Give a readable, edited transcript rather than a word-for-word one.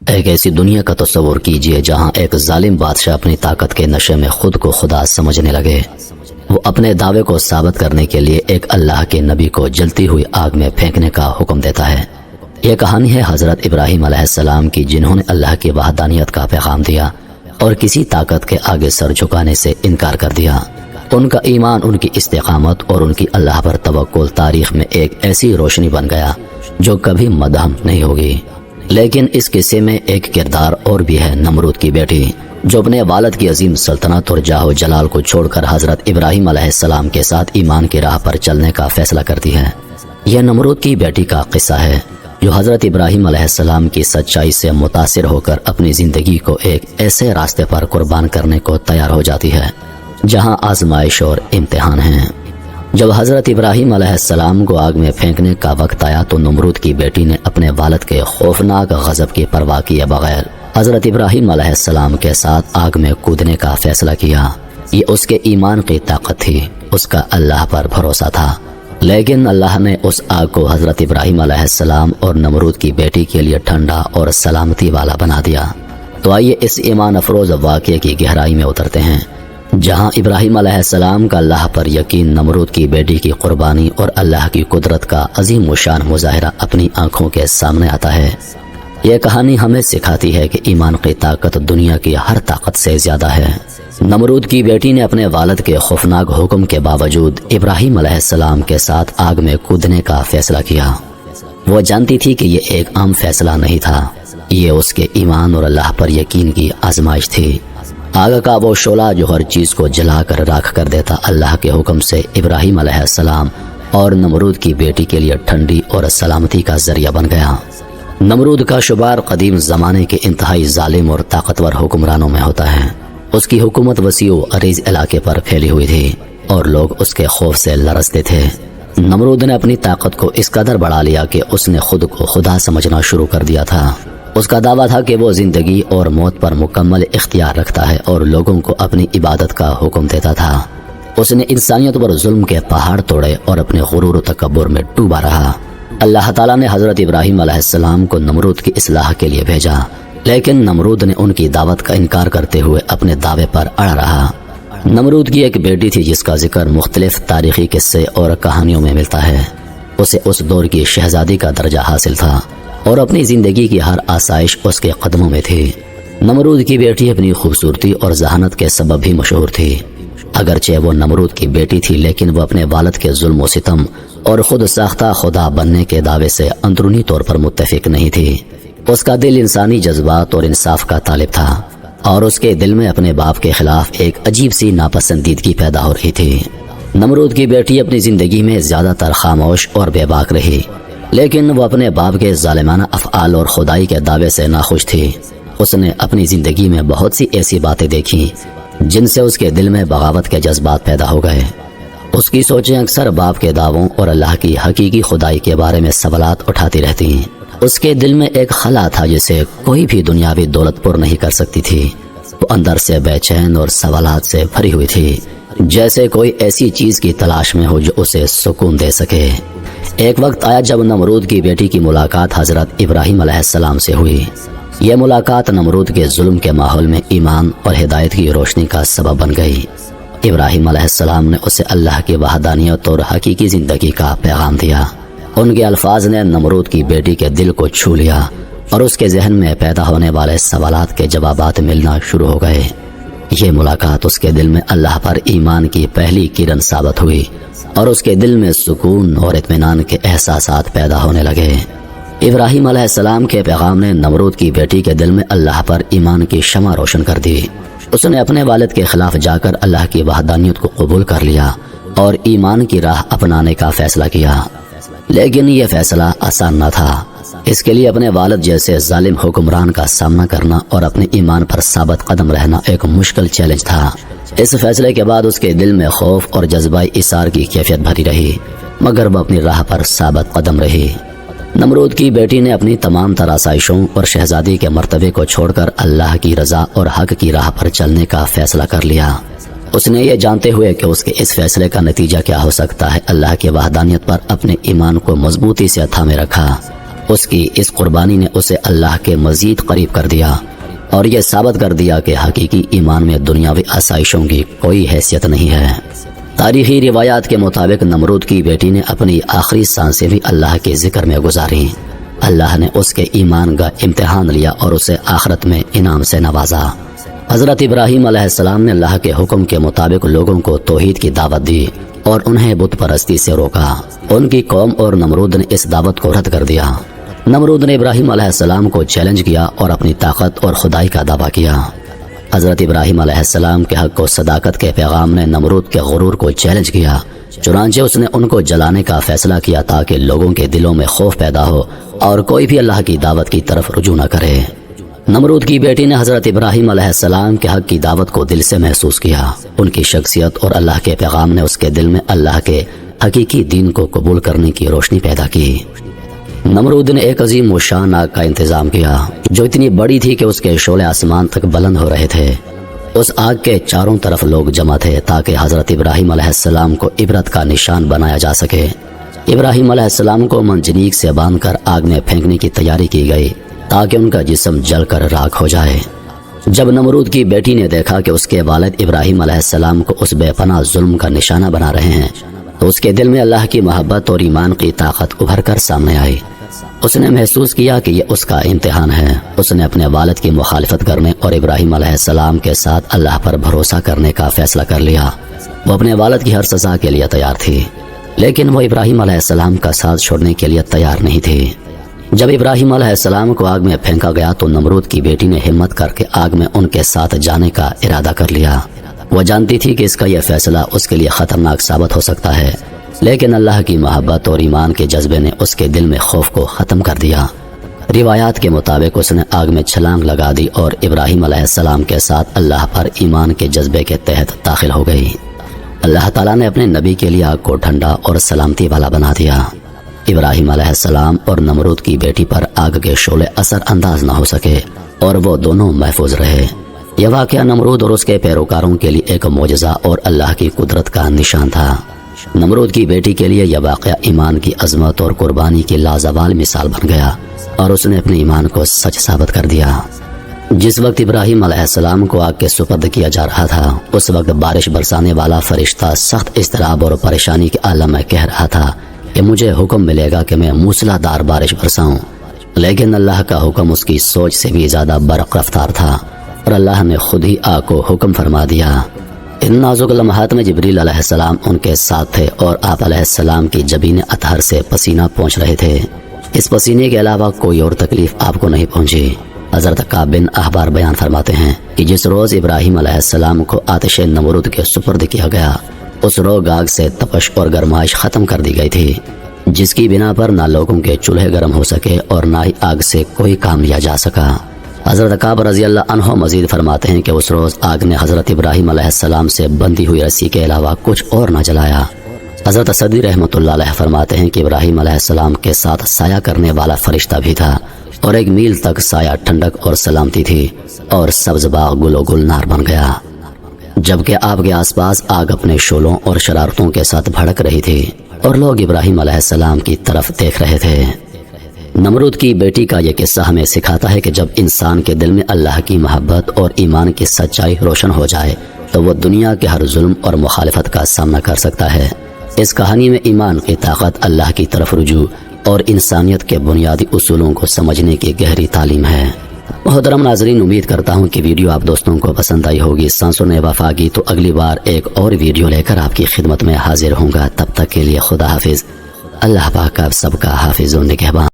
ایک ایسی دنیا کا تصور کیجئے جہاں ایک ظالم بادشاہ اپنی طاقت کے نشے میں خود کو خدا سمجھنے لگے۔ وہ اپنے دعوے کو ثابت کرنے کے لیے ایک اللہ کے نبی کو جلتی ہوئی آگ میں پھینکنے کا حکم دیتا ہے۔ یہ کہانی ہے حضرت ابراہیم علیہ السلام کی، جنہوں نے اللہ کی وحدانیت کا پیغام دیا اور کسی طاقت کے آگے سر جھکانے سے انکار کر دیا۔ ان کا ایمان، ان کی استقامت اور ان کی اللہ پر توکل تاریخ میں ایک ایسی روشنی بن گیا جو کبھی مدھم نہیں ہوگی۔ لیکن اس قصے میں ایک کردار اور بھی ہے، نمرود کی بیٹی، جو اپنے والد کی عظیم سلطنت اور جاہ و جلال کو چھوڑ کر حضرت ابراہیم علیہ السلام کے ساتھ ایمان کی راہ پر چلنے کا فیصلہ کرتی ہے۔ یہ نمرود کی بیٹی کا قصہ ہے جو حضرت ابراہیم علیہ السلام کی سچائی سے متاثر ہو کر اپنی زندگی کو ایک ایسے راستے پر قربان کرنے کو تیار ہو جاتی ہے جہاں آزمائش اور امتحان ہیں۔ جب حضرت ابراہیم علیہ السلام کو آگ میں پھینکنے کا وقت آیا تو نمرود کی بیٹی نے اپنے والد کے خوفناک غضب کی پرواہ کیے بغیر حضرت ابراہیم علیہ السلام کے ساتھ آگ میں کودنے کا فیصلہ کیا۔ یہ اس کے ایمان کی طاقت تھی، اس کا اللہ پر بھروسہ تھا۔ لیکن اللہ نے اس آگ کو حضرت ابراہیم علیہ السلام اور نمرود کی بیٹی کے لیے ٹھنڈا اور سلامتی والا بنا دیا۔ تو آئیے اس ایمان افروز واقعے کی گہرائی میں اترتے ہیں، جہاں ابراہیم علیہ السلام کا اللہ پر یقین، نمرود کی بیٹی کی قربانی اور اللہ کی قدرت کا عظیم الشان مظاہرہ اپنی آنکھوں کے سامنے آتا ہے۔ یہ کہانی ہمیں سکھاتی ہے کہ ایمان کی طاقت دنیا کی ہر طاقت سے زیادہ ہے۔ نمرود کی بیٹی نے اپنے والد کے خوفناک حکم کے باوجود ابراہیم علیہ السلام کے ساتھ آگ میں کودنے کا فیصلہ کیا۔ وہ جانتی تھی کہ یہ ایک عام فیصلہ نہیں تھا، یہ اس کے ایمان اور اللہ پر یقین کی آزمائش تھی۔ آگ کا وہ شعلہ جو ہر چیز کو جلا کر راکھ کر دیتا، اللہ کے حکم سے ابراہیم علیہ السلام اور نمرود کی بیٹی کے لیے ٹھنڈی اور سلامتی کا ذریعہ بن گیا۔ نمرود کا شمار قدیم زمانے کے انتہائی ظالم اور طاقتور حکمرانوں میں ہوتا ہے۔ اس کی حکومت وسیع و عریض علاقے پر پھیلی ہوئی تھی اور لوگ اس کے خوف سے لرزتے تھے۔ نمرود نے اپنی طاقت کو اس قدر بڑھا لیا کہ اس نے خود کو خدا سمجھنا شروع کر دیا تھا۔ اس کا دعویٰ تھا کہ وہ زندگی اور موت پر مکمل اختیار رکھتا ہے اور لوگوں کو اپنی عبادت کا حکم دیتا تھا۔ اس نے انسانیت پر ظلم کے پہاڑ توڑے اور اپنے غرور و تکبر میں ڈوبا رہا۔ اللہ تعالیٰ نے حضرت ابراہیم علیہ السلام کو نمرود کی اصلاح کے لیے بھیجا، لیکن نمرود نے ان کی دعوت کا انکار کرتے ہوئے اپنے دعوے پر اڑا رہا۔ نمرود کی ایک بیٹی تھی جس کا ذکر مختلف تاریخی قصے اور کہانیوں میں ملتا ہے۔ اسے اس دور کی شہزادی کا درجہ حاصل تھا اور اپنی زندگی کی ہر آسائش اس کے قدموں میں تھی۔ نمرود کی بیٹی اپنی خوبصورتی اور ذہانت کے سبب بھی مشہور تھی۔ اگرچہ وہ نمرود کی بیٹی تھی، لیکن وہ اپنے والد کے ظلم و ستم اور خود ساختہ خدا بننے کے دعوے سے اندرونی طور پر متفق نہیں تھی۔ اس کا دل انسانی جذبات اور انصاف کا طالب تھا اور اس کے دل میں اپنے باپ کے خلاف ایک عجیب سی ناپسندیدگی پیدا ہو رہی تھی۔ نمرود کی بیٹی اپنی زندگی میں زیادہ تر خاموش اور بے باک رہی، لیکن وہ اپنے باپ کے ظالمانہ افعال اور خدائی کے دعوے سے ناخوش تھی۔ اس نے اپنی زندگی میں بہت سی ایسی باتیں دیکھی جن سے اس کے دل میں بغاوت کے جذبات پیدا ہو گئے۔ اس کی سوچیں اکثر باپ کے دعووں اور اللہ کی حقیقی خدائی کے بارے میں سوالات اٹھاتی رہتی ہیں۔ اس کے دل میں ایک خلا تھا جسے کوئی بھی دنیاوی دولت پر نہیں کر سکتی تھی۔ وہ اندر سے بے چین اور سوالات سے بھری ہوئی تھی، جیسے کوئی ایسی چیز کی تلاش میں ہو جو اسے سکون دے سکے۔ ایک وقت آیا جب نمرود کی بیٹی کی ملاقات حضرت ابراہیم علیہ السلام سے ہوئی۔ یہ ملاقات نمرود کے ظلم کے ماحول میں ایمان اور ہدایت کی روشنی کا سبب بن گئی۔ ابراہیم علیہ السلام نے اسے اللہ کی وحدانیت اور حقیقی زندگی کا پیغام دیا۔ ان کے الفاظ نے نمرود کی بیٹی کے دل کو چھو لیا اور اس کے ذہن میں پیدا ہونے والے سوالات کے جوابات ملنا شروع ہو گئے۔ یہ ملاقات اس کے دل میں اللہ پر ایمان کی پہلی کرن ثابت ہوئی اور اس کے دل میں سکون اور اطمینان کے احساسات پیدا ہونے لگے۔ ابراہیم علیہ السلام کے پیغام نے نمرود کی بیٹی کے دل میں اللہ پر ایمان کی شمع روشن کر دی۔ اس نے اپنے والد کے خلاف جا کر اللہ کی وحدانیت کو قبول کر لیا اور ایمان کی راہ اپنانے کا فیصلہ کیا۔ لیکن یہ فیصلہ آسان نہ تھا۔ اس کے لیے اپنے والد جیسے ظالم حکمران کا سامنا کرنا اور اپنے ایمان پر ثابت قدم رہنا ایک مشکل چیلنج تھا۔ اس فیصلے کے بعد اس کے دل میں خوف اور جذبہ اثار کی کیفیت بھری رہی، مگر وہ اپنی راہ پر ثابت قدم رہی۔ نمرود کی بیٹی نے اپنی تمام تر آسائشوں اور شہزادی کے مرتبے کو چھوڑ کر اللہ کی رضا اور حق کی راہ پر چلنے کا فیصلہ کر لیا۔ اس نے یہ جانتے ہوئے کہ اس کے اس فیصلے کا نتیجہ کیا ہو سکتا ہے، اللہ کی وحدانیت پر اپنے ایمان کو مضبوطی سے تھامے رکھا اس کی اس قربانی نے اسے اللہ کے مزید قریب کر دیا اور یہ ثابت کر دیا کہ حقیقی ایمان میں دنیاوی آسائشوں کی کوئی حیثیت نہیں ہے۔ تاریخی روایات کے مطابق نمرود کی بیٹی نے اپنی آخری سانسیں بھی اللہ کے ذکر میں گزاری۔ اللہ نے اس کے ایمان کا امتحان لیا اور اسے آخرت میں انعام سے نوازا۔ حضرت ابراہیم علیہ السلام نے اللہ کے حکم کے مطابق لوگوں کو توحید کی دعوت دی اور انہیں بت پرستی سے روکا۔ ان کی قوم اور نمرود نے اس دعوت کو رد کر دیا۔ نمرود نے ابراہیم علیہ السلام کو چیلنج کیا اور اپنی طاقت اور خدائی کا دعویٰ کیا۔ حضرت ابراہیم علیہ السلام کے حق و صداقت کے پیغام نے نمرود کے غرور کو چیلنج کیا، چنانچہ اس نے ان کو جلانے کا فیصلہ کیا تاکہ لوگوں کے دلوں میں خوف پیدا ہو اور کوئی بھی اللہ کی دعوت کی طرف رجوع نہ کرے۔ نمرود کی بیٹی نے حضرت ابراہیم علیہ السلام کے حق کی دعوت کو دل سے محسوس کیا۔ ان کی شخصیت اور اللہ کے پیغام نے اس کے دل میں اللہ کے حقیقی دین کو قبول کرنے کی روشنی پیدا کی۔ نمرود نے ایک عظیم و شان آگ کا انتظام کیا جو اتنی بڑی تھی کہ اس کے شعلے آسمان تک بلند ہو رہے تھے۔ اس آگ کے چاروں طرف لوگ جمع تھے تاکہ حضرت ابراہیم علیہ السلام کو عبرت کا نشان بنایا جا سکے۔ ابراہیم علیہ السلام کو منجنیق سے باندھ کر آگ میں پھینکنے کی تیاری کی گئی تاکہ ان کا جسم جل کر راکھ ہو جائے۔ جب نمرود کی بیٹی نے دیکھا کہ اس کے والد ابراہیم علیہ السلام کو اس بے پناہ ظلم کا نشانہ بنا رہے ہیں تو اس کے دل میں اللہ کی محبت اور ایمان کی طاقت ابھر کر سامنے آئی۔ اس نے محسوس کیا کہ یہ اس کا امتحان ہے۔ اس نے اپنے والد کی مخالفت کرنے اور ابراہیم علیہ السلام کے ساتھ اللہ پر بھروسہ کرنے کا فیصلہ کر لیا۔ وہ اپنے والد کی ہر سزا کے لیے تیار تھی، لیکن وہ ابراہیم علیہ السلام کا ساتھ چھوڑنے کے لیے تیار نہیں تھی۔ جب ابراہیم علیہ السلام کو آگ میں پھینکا گیا تو نمرود کی بیٹی نے ہمت کر کے آگ میں ان کے ساتھ جانے کا ارادہ کر لیا۔ وہ جانتی تھی کہ اس کا یہ فیصلہ اس کے لیے خطرناک ثابت ہو سکتا ہے، لیکن اللہ کی محبت اور ایمان کے جذبے نے اس کے دل میں خوف کو ختم کر دیا۔ روایات کے مطابق اس نے آگ میں چھلانگ لگا دی اور ابراہیم علیہ السلام کے ساتھ اللہ پر ایمان کے جذبے کے تحت داخل ہو گئی۔ اللہ تعالیٰ نے اپنے نبی کے لیے آگ کو ٹھنڈا اور سلامتی والا بنا دیا۔ ابراہیم علیہ السلام اور نمرود کی بیٹی پر آگ کے شعلے اثر انداز نہ ہو سکے اور وہ دونوں محفوظ رہے۔ یہ واقعہ نمرود اور اس کے پیروکاروں کے لیے ایک معجزہ اور اللہ کی قدرت کا نشان تھا۔ نمرود کی بیٹی کے لیے یہ واقعہ ایمان کی عظمت اور قربانی کی لازوال مثال بن گیا اور اس نے اپنے ایمان کو سچ ثابت کر دیا۔ جس وقت ابراہیم علیہ السلام کو آگ کے سپرد کیا جا رہا تھا اس وقت بارش برسانے والا فرشتہ سخت اضطراب اور پریشانی کے عالم میں کہہ رہا تھا کہ مجھے حکم ملے گا کہ میں موسلا دار بارش برساؤں، لیکن اللہ کا حکم اس کی سوچ سے بھی زیادہ برق رفتار تھا اور اللہ نے خود ہی آگ کو حکم فرما دیا۔ ان نازک لمحات میں جبریل علیہ السلام ان کے ساتھ تھے اور آپ علیہ السلام کی جبین اطہر سے پسینہ پہنچ رہے تھے۔ اس پسینے کے علاوہ کوئی اور تکلیف آپ کو نہیں پہنچی۔ حضرت کعب بن احبار بیان فرماتے ہیں کہ جس روز ابراہیم علیہ السلام کو آتش نمرود کے سپرد کیا گیا اس روز آگ سے تپش اور گرمائش ختم کر دی گئی تھی، جس کی بنا پر نہ لوگوں کے چولہے گرم ہو سکے اور نہ ہی آگ سے کوئی کام لیا جا سکا۔ حضرت کعب رضی اللہ عنہ مزید فرماتے ہیں کہ اس روز آگ نے حضرت ابراہیم علیہ السلام سے بندھی ہوئی رسی کے علاوہ کچھ اور نہ جلایا۔ حضرت صدی رحمۃ اللہ علیہ فرماتے ہیں کہ ابراہیم علیہ السلام کے ساتھ سایہ کرنے والا فرشتہ بھی تھا اور 1 میل تک سایہ ٹھنڈک اور سلامتی تھی اور سبز باغ گل و گلنار بن گیا، جبکہ آپ کے آس پاس آگ اپنے شعلوں اور شرارتوں کے ساتھ بھڑک رہی تھی اور لوگ ابراہیم علیہ السلام کی طرف دیکھ رہے تھے۔ نمرود کی بیٹی کا یہ قصہ ہمیں سکھاتا ہے کہ جب انسان کے دل میں اللہ کی محبت اور ایمان کی سچائی روشن ہو جائے تو وہ دنیا کے ہر ظلم اور مخالفت کا سامنا کر سکتا ہے۔ اس کہانی میں ایمان کی طاقت، اللہ کی طرف رجوع اور انسانیت کے بنیادی اصولوں کو سمجھنے کی گہری تعلیم ہے۔ محترم ناظرین، امید کرتا ہوں کہ ویڈیو آپ دوستوں کو پسند آئی ہوگی۔ سانسوں نے وفا کی تو اگلی بار ایک اور ویڈیو لے کر آپ کی خدمت میں حاضر ہوں گا۔ تب تک کے لیے خدا حافظ۔ اللہ پاک آپ سب کا حافظ و نگہبان۔